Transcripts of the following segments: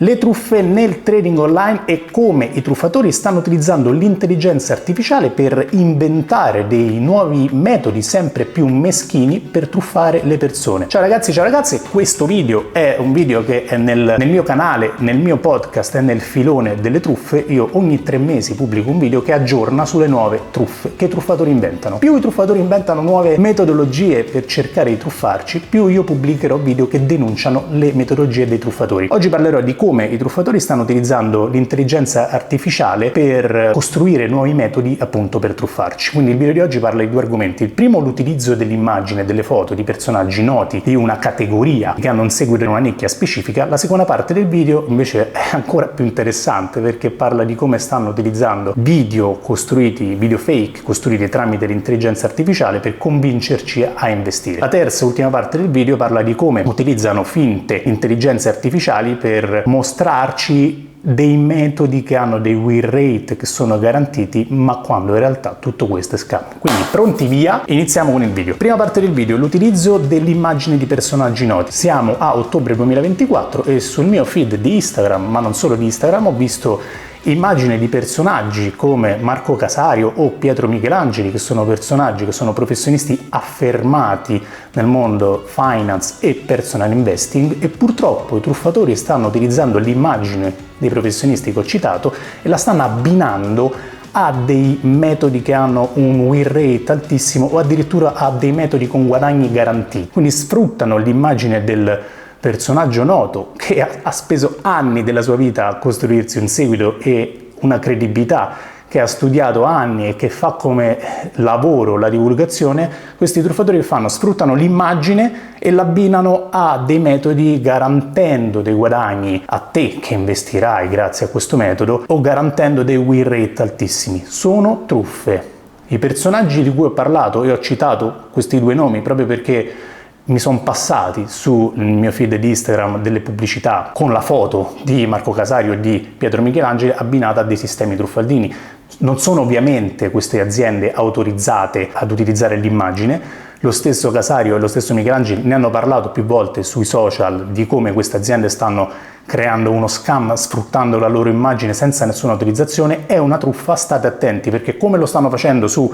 Le truffe nel trading online e come i truffatori stanno utilizzando l'intelligenza artificiale per inventare dei nuovi metodi sempre più meschini per truffare le persone. Ciao ragazzi, ciao ragazze, questo video è un video che è nel mio canale, nel mio podcast, è nel filone delle truffe. Io ogni 3 mesi pubblico un video che aggiorna sulle nuove truffe che i truffatori inventano. Più i truffatori inventano nuove metodologie per cercare di truffarci, più io pubblicherò video che denunciano le metodologie dei truffatori. Oggi parlerò di come i truffatori stanno utilizzando l'intelligenza artificiale per costruire nuovi metodi appunto per truffarci. Quindi il video di oggi parla di 2 argomenti. Il primo, l'utilizzo dell'immagine, delle foto di personaggi noti di una categoria che hanno un seguito in una nicchia specifica. La seconda parte del video invece è ancora più interessante perché parla di come stanno utilizzando video fake costruiti tramite l'intelligenza artificiale per convincerci a investire. La terza e ultima parte del video parla di come utilizzano finte intelligenze artificiali per mostrarci dei metodi che hanno dei win rate che sono garantiti, ma quando in realtà tutto questo è scam. Quindi pronti, via, iniziamo con il video. Prima parte del video, l'utilizzo dell'immagine di personaggi noti. Siamo a ottobre 2024 e sul mio feed di Instagram, ma non solo di Instagram, ho visto immagini di personaggi come Marco Casario o Pietro Michelangeli, che sono personaggi che sono professionisti affermati nel mondo finance e personal investing, e purtroppo i truffatori stanno utilizzando l'immagine dei professionisti che ho citato e la stanno abbinando a dei metodi che hanno un win rate altissimo o addirittura a dei metodi con guadagni garantiti. Quindi sfruttano l'immagine del personaggio noto che ha speso anni della sua vita a costruirsi un seguito e una credibilità, che ha studiato anni e che fa come lavoro la divulgazione. Questi truffatori che fanno? Sfruttano l'immagine e l'abbinano a dei metodi, garantendo dei guadagni a te che investirai grazie a questo metodo o garantendo dei win rate altissimi. Sono truffe. I personaggi di cui ho parlato, e ho citato questi 2 nomi proprio perché mi sono passati sul mio feed di Instagram delle pubblicità con la foto di Marco Casario e di Pietro Michelangeli abbinata a dei sistemi truffaldini. Non sono ovviamente queste aziende autorizzate ad utilizzare l'immagine. Lo stesso Casario e lo stesso Michelangeli ne hanno parlato più volte sui social di come queste aziende stanno creando uno scam sfruttando la loro immagine senza nessuna autorizzazione. È una truffa, state attenti, perché come lo stanno facendo su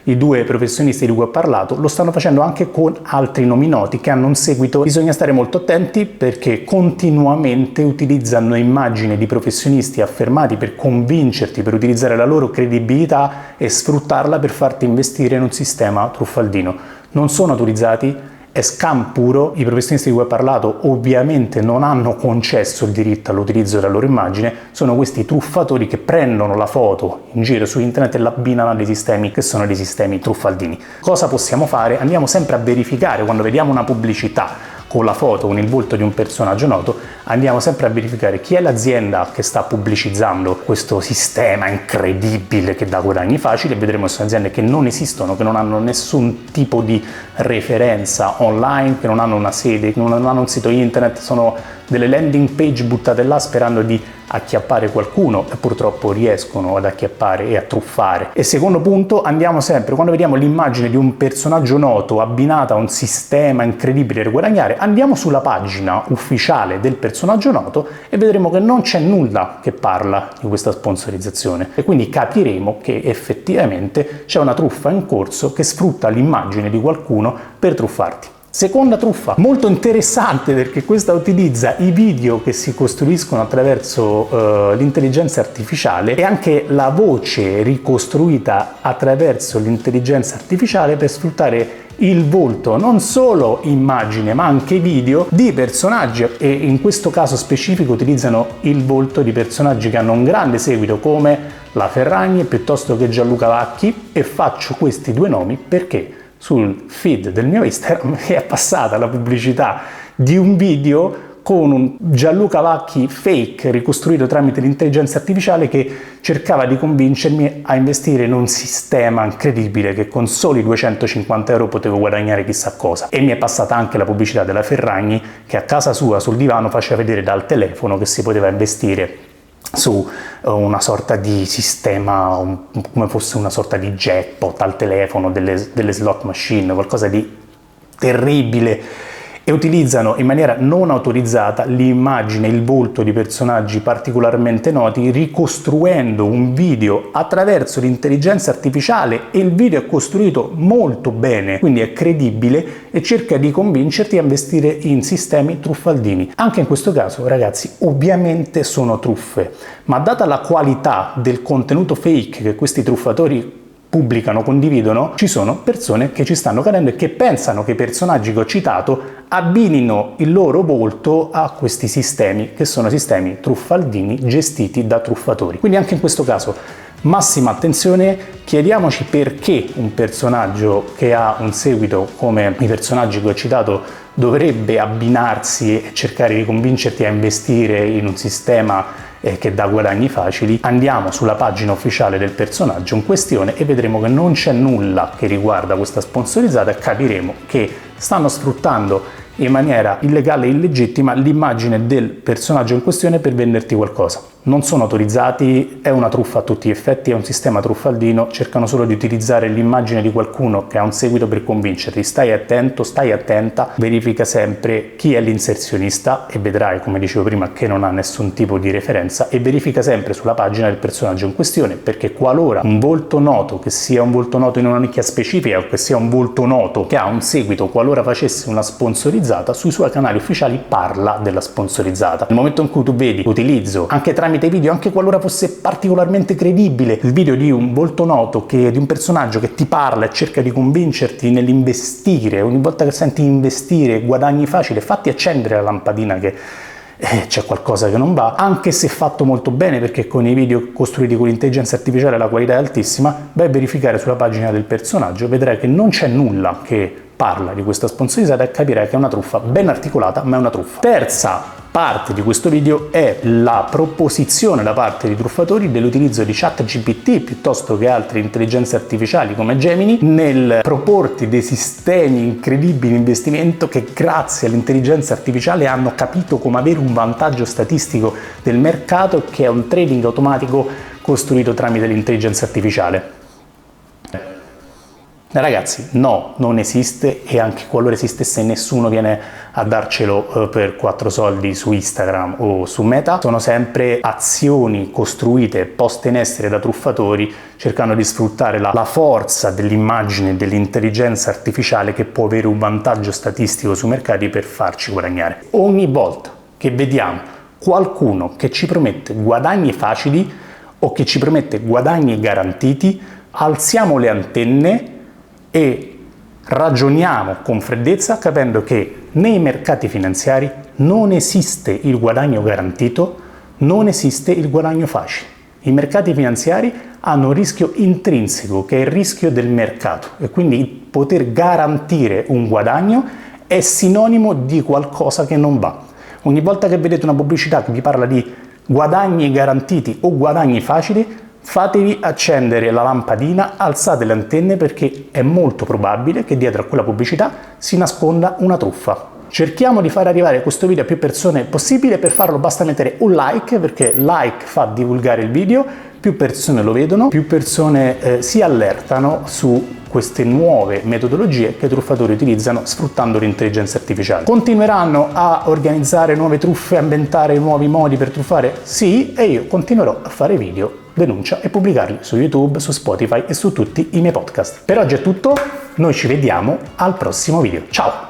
i 2 professionisti di cui ho parlato, lo stanno facendo anche con altri nomi noti che hanno un seguito. Bisogna stare molto attenti perché continuamente utilizzano immagini di professionisti affermati per convincerti, per utilizzare la loro credibilità e sfruttarla per farti investire in un sistema truffaldino. Non sono autorizzati, è scam puro. I professionisti di cui ho parlato ovviamente non hanno concesso il diritto all'utilizzo della loro immagine, sono questi truffatori che prendono la foto in giro su internet e l'abbinano a dei sistemi che sono dei sistemi truffaldini. Cosa possiamo fare? Andiamo sempre a verificare quando vediamo una pubblicità con la foto, con il volto di un personaggio noto, andiamo sempre a verificare chi è l'azienda che sta pubblicizzando questo sistema incredibile che dà guadagni facili, e vedremo che sono aziende che non esistono, che non hanno nessun tipo di referenza online, che non hanno una sede, che non hanno un sito internet, sono delle landing page buttate là sperando di acchiappare qualcuno e purtroppo riescono ad acchiappare e a truffare. E secondo punto, andiamo sempre, quando vediamo l'immagine di un personaggio noto abbinata a un sistema incredibile per guadagnare, andiamo sulla pagina ufficiale del personaggio noto e vedremo che non c'è nulla che parla di questa sponsorizzazione, e quindi capiremo che effettivamente c'è una truffa in corso che sfrutta l'immagine di qualcuno per truffarti. Seconda truffa, molto interessante perché questa utilizza i video che si costruiscono attraverso l'intelligenza artificiale e anche la voce ricostruita attraverso l'intelligenza artificiale per sfruttare il volto, non solo immagine ma anche video di personaggi, e in questo caso specifico utilizzano il volto di personaggi che hanno un grande seguito come la Ferragni piuttosto che Gianluca Vacchi. E faccio questi 2 nomi perché sul feed del mio Instagram è passata la pubblicità di un video con un Gianluca Vacchi fake ricostruito tramite l'intelligenza artificiale che cercava di convincermi a investire in un sistema incredibile che con soli 250 euro potevo guadagnare chissà cosa. E mi è passata anche la pubblicità della Ferragni che a casa sua sul divano faceva vedere dal telefono che si poteva investire su una sorta di sistema, come fosse una sorta di jackpot al telefono, delle slot machine, qualcosa di terribile e utilizzano in maniera non autorizzata l'immagine, il volto di personaggi particolarmente noti, ricostruendo un video attraverso l'intelligenza artificiale, e il video è costruito molto bene, quindi è credibile e cerca di convincerti a investire in sistemi truffaldini. Anche in questo caso, ragazzi, ovviamente sono truffe, ma data la qualità del contenuto fake che questi truffatori pubblicano, condividono, ci sono persone che ci stanno cadendo e che pensano che i personaggi che ho citato abbinino il loro volto a questi sistemi, che sono sistemi truffaldini gestiti da truffatori. Quindi anche in questo caso massima attenzione, chiediamoci perché un personaggio che ha un seguito come i personaggi che ho citato dovrebbe abbinarsi e cercare di convincerti a investire in un sistema che dà guadagni facili. Andiamo sulla pagina ufficiale del personaggio in questione e vedremo che non c'è nulla che riguarda questa sponsorizzata e capiremo che stanno sfruttando in maniera illegale e illegittima l'immagine del personaggio in questione per venderti qualcosa. Non sono autorizzati, è una truffa a tutti gli effetti, è un sistema truffaldino, cercano solo di utilizzare l'immagine di qualcuno che ha un seguito per convincerti. Stai attento, stai attenta, verifica sempre chi è l'inserzionista e vedrai, come dicevo prima, che non ha nessun tipo di referenza, e verifica sempre sulla pagina del personaggio in questione, perché qualora un volto noto, che sia un volto noto in una nicchia specifica o che sia un volto noto che ha un seguito, qualora facesse una sponsorizzata, sui suoi canali ufficiali parla della sponsorizzata. Nel momento in cui tu vedi l'utilizzo anche tramite video, anche qualora fosse particolarmente credibile, il video di un volto noto, di un personaggio che ti parla e cerca di convincerti nell'investire, ogni volta che senti investire guadagni facili, fatti accendere la lampadina che c'è qualcosa che non va, anche se fatto molto bene, perché con i video costruiti con l'intelligenza artificiale la qualità è altissima. Vai a verificare sulla pagina del personaggio, vedrai che non c'è nulla che parla di questa sponsorizzata e capirai che è una truffa ben articolata, ma è una truffa. Terza parte di questo video è la proposizione da parte di truffatori dell'utilizzo di ChatGPT piuttosto che altre intelligenze artificiali come Gemini nel proporti dei sistemi incredibili di investimento che grazie all'intelligenza artificiale hanno capito come avere un vantaggio statistico del mercato, che è un trading automatico costruito tramite l'intelligenza artificiale. Ragazzi, no, non esiste, e anche qualora esistesse nessuno viene a darcelo per 4 soldi su Instagram o su Meta. Sono sempre azioni costruite, poste in essere da truffatori, cercando di sfruttare la forza dell'immagine dell'intelligenza artificiale che può avere un vantaggio statistico sui mercati per farci guadagnare. Ogni volta che vediamo qualcuno che ci promette guadagni facili o che ci promette guadagni garantiti, alziamo le antenne e ragioniamo con freddezza, capendo che nei mercati finanziari non esiste il guadagno garantito, non esiste il guadagno facile. I mercati finanziari hanno un rischio intrinseco, che è il rischio del mercato, e quindi poter garantire un guadagno è sinonimo di qualcosa che non va. Ogni volta che vedete una pubblicità che vi parla di guadagni garantiti o guadagni facili, fatevi accendere la lampadina, alzate le antenne, perché è molto probabile che dietro a quella pubblicità si nasconda una truffa. Cerchiamo di far arrivare questo video a più persone possibile. Per farlo basta mettere un like, perché like fa divulgare il video, più persone lo vedono, più persone si allertano su queste nuove metodologie che i truffatori utilizzano sfruttando l'intelligenza artificiale. Continueranno a organizzare nuove truffe, a inventare nuovi modi per truffare? Sì, e io continuerò a fare video denuncia e pubblicarli su YouTube, su Spotify e su tutti i miei podcast. Per oggi è tutto, noi ci vediamo al prossimo video. Ciao!